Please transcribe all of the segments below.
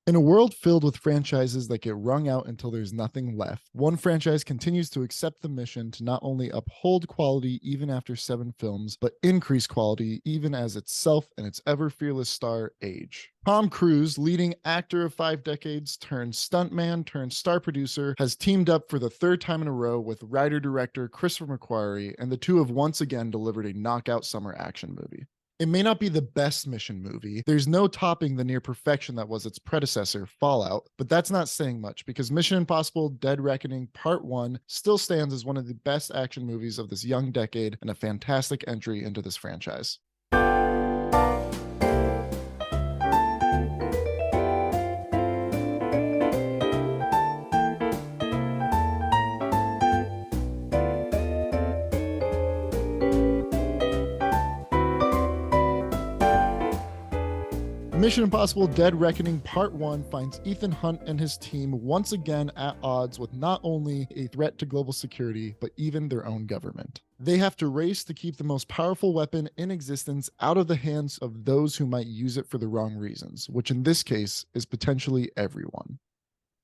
In a world filled with franchises that get wrung out until there's nothing left, one franchise continues to accept the mission to not only uphold quality even after 7 films, but increase quality even as itself and its ever fearless star age. Tom Cruise, leading actor of 5 decades turned stuntman turned star producer, has teamed up for the third time in a row with writer-director Christopher McQuarrie, and the two have once again delivered a knockout summer action movie. It may not be the best mission movie. There's no topping the near perfection that was its predecessor, Fallout, but that's not saying much because Mission Impossible Dead Reckoning Part 1 still stands as one of the best action movies of this young decade and a fantastic entry into this franchise. Mission Impossible Dead Reckoning Part 1 finds Ethan Hunt and his team once again at odds with not only a threat to global security, but even their own government. They have to race to keep the most powerful weapon in existence out of the hands of those who might use it for the wrong reasons, which in this case is potentially everyone.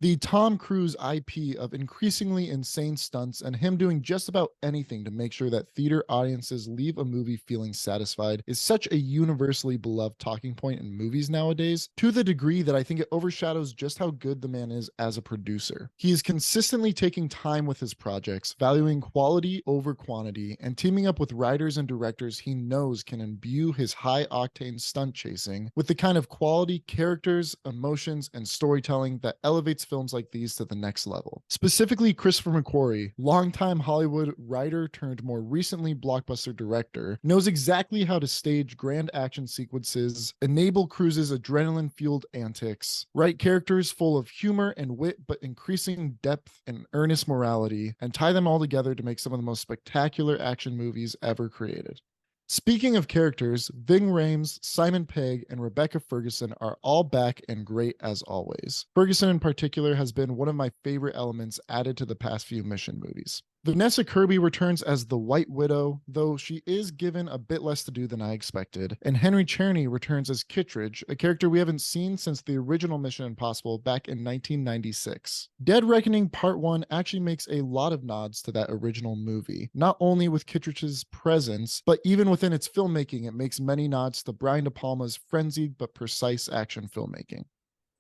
The Tom Cruise IP of increasingly insane stunts and him doing just about anything to make sure that theater audiences leave a movie feeling satisfied is such a universally beloved talking point in movies nowadays, to the degree that I think it overshadows just how good the man is as a producer. He is consistently taking time with his projects, valuing quality over quantity, and teaming up with writers and directors he knows can imbue his high-octane stunt chasing with the kind of quality characters, emotions, and storytelling that elevates films like these to the next level. Specifically, Christopher McQuarrie, longtime Hollywood writer turned more recently blockbuster director, knows exactly how to stage grand action sequences, enable Cruise's adrenaline-fueled antics, write characters full of humor and wit but increasing depth and earnest morality, and tie them all together to make some of the most spectacular action movies ever created. Speaking of characters, Ving Rhames, Simon Pegg, and Rebecca Ferguson are all back and great as always. Ferguson in particular has been one of my favorite elements added to the past few Mission movies. Vanessa Kirby returns as the White Widow, though she is given a bit less to do than I expected, and Henry Czerny returns as Kittredge, a character we haven't seen since the original Mission Impossible back in 1996. Dead Reckoning Part 1 actually makes a lot of nods to that original movie, not only with Kittredge's presence, but even within its filmmaking it makes many nods to Brian De Palma's frenzied but precise action filmmaking.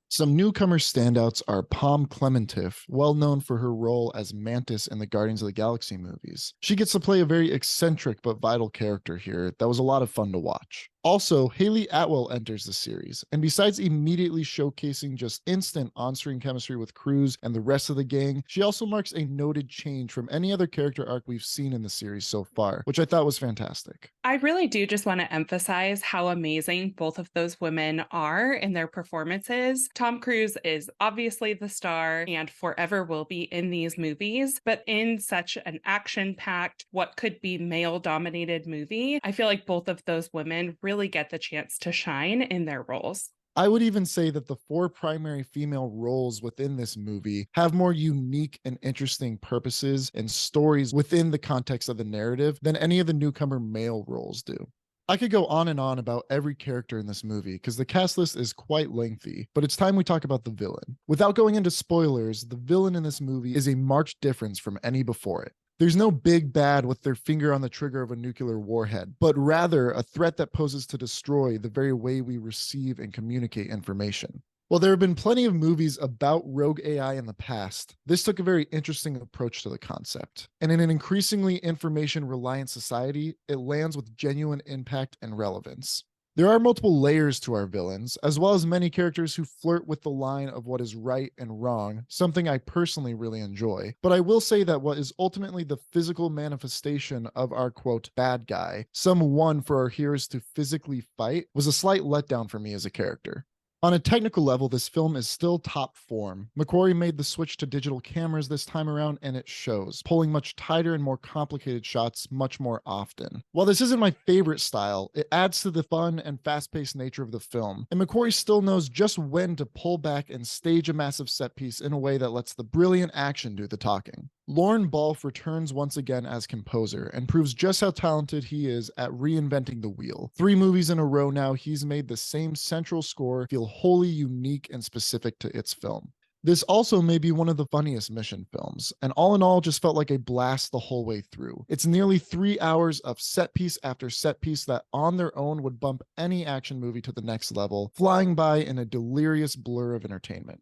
Some newcomer standouts are Pom Klementieff, well known for her role as Mantis in the Guardians of the Galaxy movies. She gets to play a very eccentric but vital character here that was a lot of fun to watch. Also, Hayley Atwell enters the series, and besides immediately showcasing just instant on-screen chemistry with Cruise and the rest of the gang, she also marks a noted change from any other character arc we've seen in the series so far, which I thought was fantastic. I really do just want to emphasize how amazing both of those women are in their performances. Tom Cruise is obviously the star and forever will be in these movies, but in such an action-packed, what could be male-dominated movie, I feel like both of those women really get the chance to shine in their roles. I would even say that the 4 primary female roles within this movie have more unique and interesting purposes and stories within the context of the narrative than any of the newcomer male roles do. I could go on and on about every character in this movie because the cast list is quite lengthy, but it's time we talk about the villain. Without going into spoilers, the villain in this movie is a marked difference from any before it. There's no big bad with their finger on the trigger of a nuclear warhead, but rather a threat that poses to destroy the very way we receive and communicate information. While there have been plenty of movies about rogue AI in the past, this took a very interesting approach to the concept. And in an increasingly information-reliant society, it lands with genuine impact and relevance. There are multiple layers to our villains, as well as many characters who flirt with the line of what is right and wrong, something I personally really enjoy. But I will say that what is ultimately the physical manifestation of our quote bad guy, someone for our heroes to physically fight, was a slight letdown for me as a character. On a technical level, this film is still top form. McQuarrie made the switch to digital cameras this time around, and it shows, pulling much tighter and more complicated shots much more often. While this isn't my favorite style, it adds to the fun and fast-paced nature of the film, and McQuarrie still knows just when to pull back and stage a massive set piece in a way that lets the brilliant action do the talking. Lorne Balfe returns once again as composer and proves just how talented he is at reinventing the wheel. 3 movies in a row now, he's made the same central score feel wholly unique and specific to its film. This also may be one of the funniest Mission films, and all in all just felt like a blast the whole way through. It's nearly 3 hours of set piece after set piece that on their own would bump any action movie to the next level, flying by in a delirious blur of entertainment.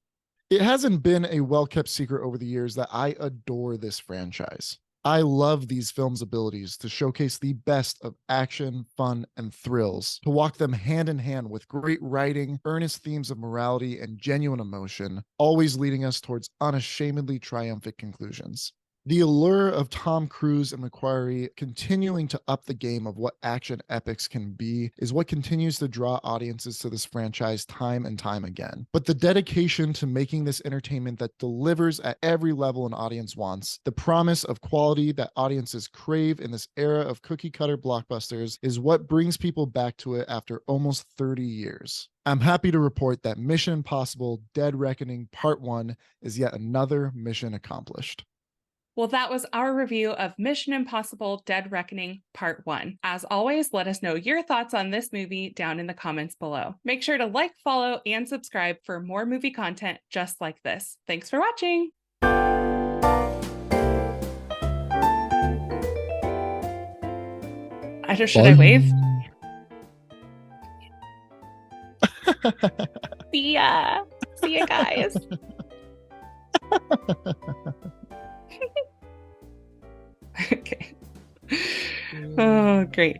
It hasn't been a well-kept secret over the years that I adore this franchise. I love these films' abilities to showcase the best of action, fun, and thrills, to walk them hand in hand with great writing, earnest themes of morality, and genuine emotion, always leading us towards unashamedly triumphant conclusions. The allure of Tom Cruise and McQuarrie continuing to up the game of what action epics can be is what continues to draw audiences to this franchise time and time again. But the dedication to making this entertainment that delivers at every level an audience wants, the promise of quality that audiences crave in this era of cookie-cutter blockbusters, is what brings people back to it after almost 30 years. I'm happy to report that Mission Impossible: Dead Reckoning Part 1 is yet another mission accomplished. Well, that was our review of Mission Impossible: Dead Reckoning Part 1. As always, let us know your thoughts on this movie down in the comments below. Make sure to like, follow, and subscribe for more movie content just like this. Thanks for watching! Should I wave? See ya! See ya, guys! Okay. Oh, great.